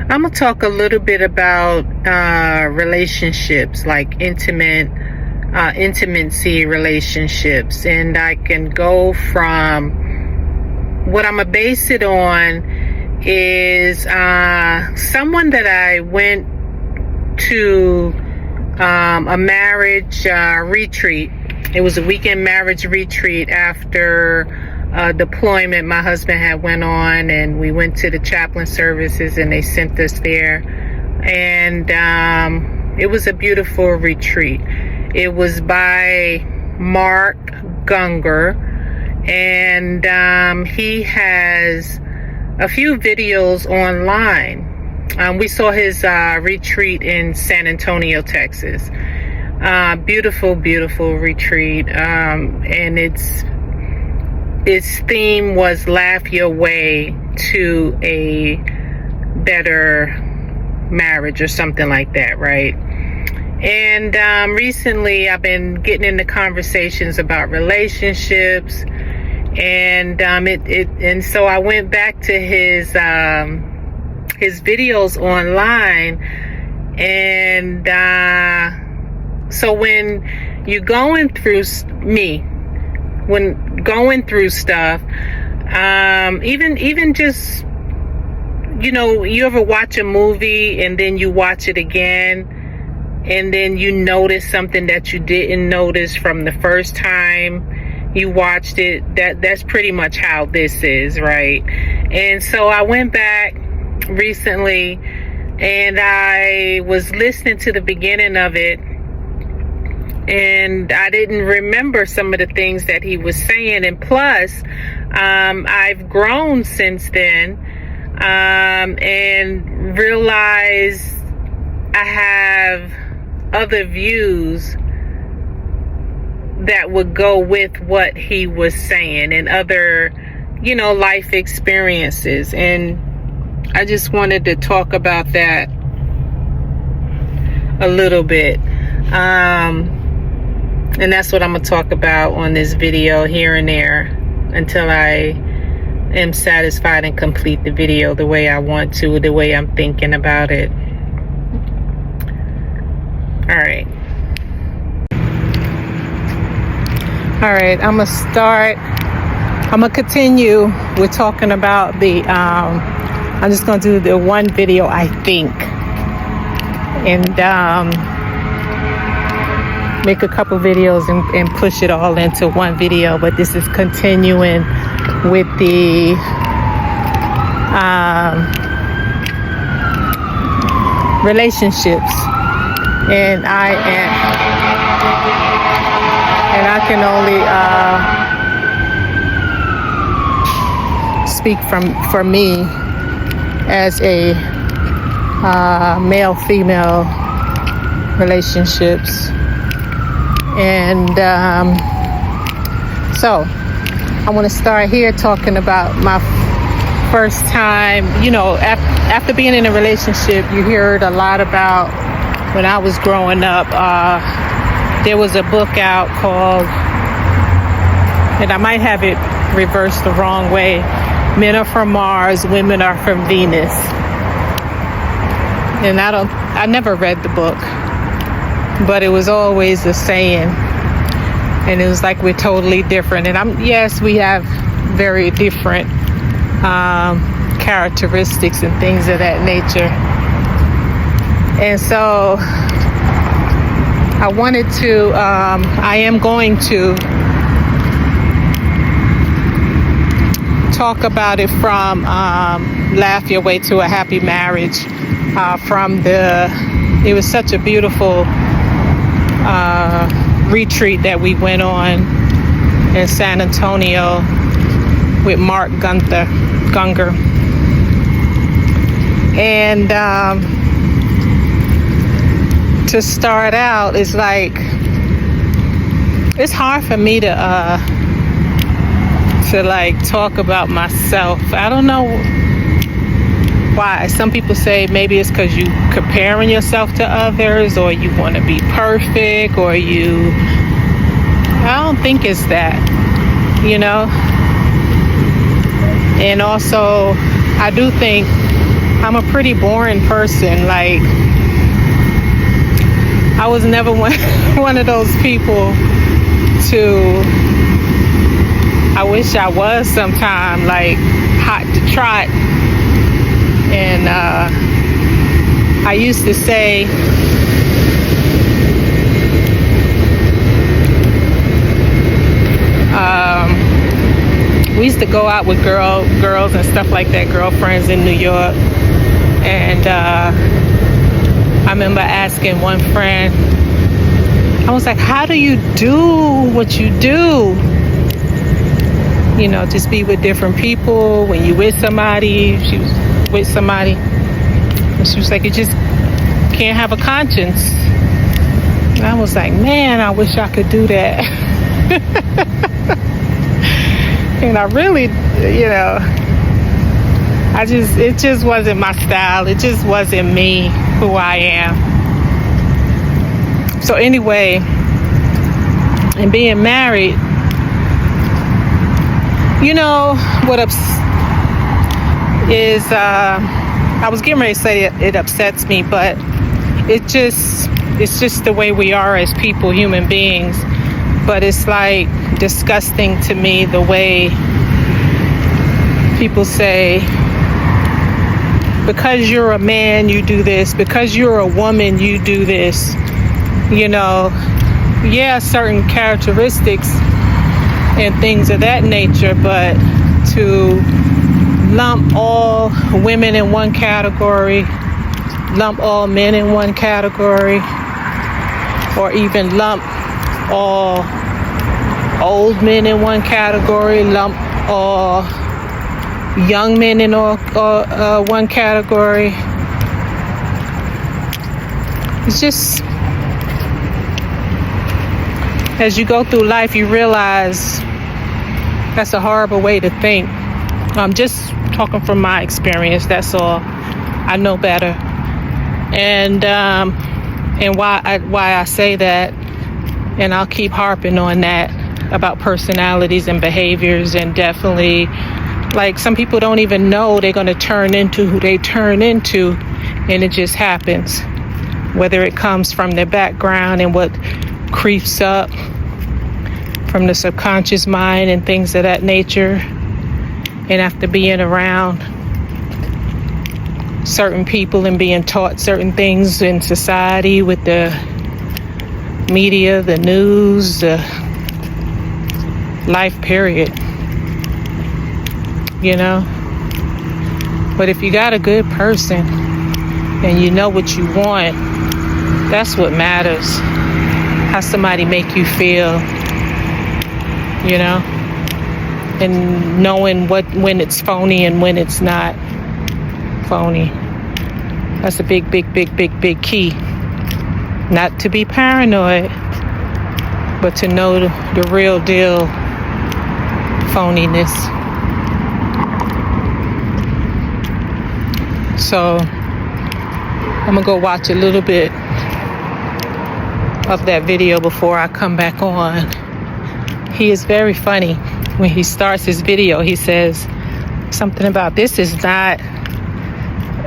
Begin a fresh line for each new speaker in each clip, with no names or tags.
I'm gonna talk a little bit about relationships, like intimacy relationships, and I can go from what I'm gonna base it on is someone that I went to a marriage retreat. It was a weekend marriage retreat after deployment my husband had went on, and we went to the chaplain services and they sent us there, and it was a beautiful retreat. It was by Mark Gungor, and he has a few videos online. We saw his retreat in San Antonio, Texas. Beautiful retreat, and its theme was laugh your way to a better marriage or something like that, right? And recently I've been getting into conversations about relationships, and and so I went back to his videos online, and so when you're going through stuff, even just, you ever watch a movie and then you watch it again, and then you notice something that you didn't notice from the first time you watched it? That's pretty much how this is, right? And so I went back recently and I was listening to the beginning of it, and I didn't remember some of the things that he was saying. And plus, I've grown since then, and realized I have other views that would go with what he was saying, and other, life experiences. And I just wanted to talk about that a little bit. And that's what I'm going to talk about on this video here and there until I am satisfied and complete the video the way I want to, the way I'm thinking about it. Alright, I'm going to continue with talking about I'm just going to do the one video, I think, and make a couple videos and push it all into one video. But this is continuing with the relationships, and I can only speak for me as a male-female relationships. And so I want to start here talking about my first time. After being in a relationship, you heard a lot about, when I was growing up, there was a book out called, and I might have it reversed the wrong way, Men Are From Mars, Women Are From Venus. And I never read the book, but it was always the saying, and it was like we're totally different. And yes, we have very different characteristics and things of that nature. And so I am going to talk about it from Laugh Your Way to a Happy Marriage. It was such a beautiful retreat that we went on in San Antonio with Mark Gungor. And to start out, it's hard for me to talk about myself. I don't know why. Some people say maybe it's because you comparing yourself to others, or you want to be perfect, or I don't think it's that, And also, I do think I'm a pretty boring person. Like, I was never one of those people to, I wish I was sometime, like, hot to trot. And I used to say, we used to go out with girls and stuff like that, girlfriends in New York. And I remember asking one friend, I was like, how do you do what you do? You know, just be with different people. When you with somebody, she was with somebody, and she was like, you just can't have a conscience. And I was like, man, I wish I could do that. And I really, you know, it just wasn't my style. It just wasn't me, who I am. So anyway, and being married, you know, what is, I was getting ready to say it upsets me, but it's just the way we are as people, human beings. But it's like disgusting to me the way people say, because you're a man, you do this. Because you're a woman, you do this. You know, yeah, certain characteristics and things of that nature, but to lump all women in one category, lump all men in one category, or even lump all old men in one category, lump all young men in one category. It's just, as you go through life, you realize that's a horrible way to think. I'm just talking from my experience, that's all. I know better. And why I say that, and I'll keep harping on that, about personalities and behaviors, and definitely, like, some people don't even know they're going to turn into who they turn into, and it just happens. Whether it comes from their background and what creeps up from the subconscious mind and things of that nature, and after being around certain people and being taught certain things in society with the media, the news, the life period, you know. But if you got a good person and you know what you want, that's what matters. How somebody make you feel, you know, and knowing when it's phony and when it's not phony. That's a big key. Not to be paranoid, but to know the real deal phoniness. So I'm gonna go watch a little bit of that video before I come back on. He is very funny. When he starts his video, he says something about, this is not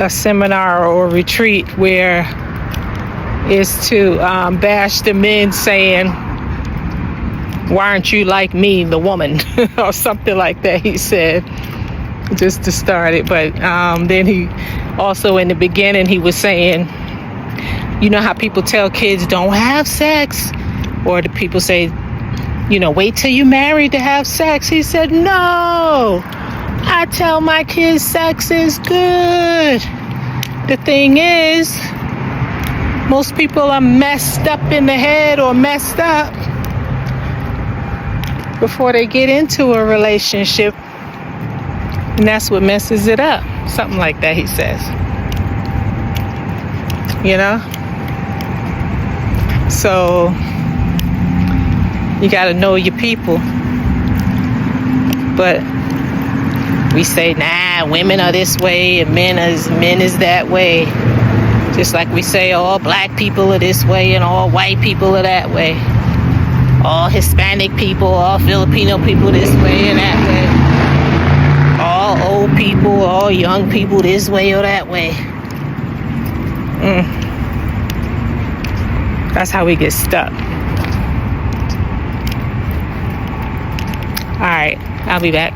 a seminar or retreat where it's to bash the men saying, why aren't you like me, the woman? Or something like that, he said, just to start it. But then he also, in the beginning, he was saying, you know how people tell kids don't have sex? Or the people say, you know, wait till you're married to have sex. He said, no, I tell my kids sex is good. The thing is, most people are messed up in the head or messed up before they get into a relationship. And that's what messes it up. Something like that, he says. You know? So you got to know your people. But we say, nah, women are this way and men is that way. Just like we say all black people are this way and all white people are that way. All Hispanic people, all Filipino people this way and that way. All old people, all young people this way or that way. That's how we get stuck. All right, I'll be back.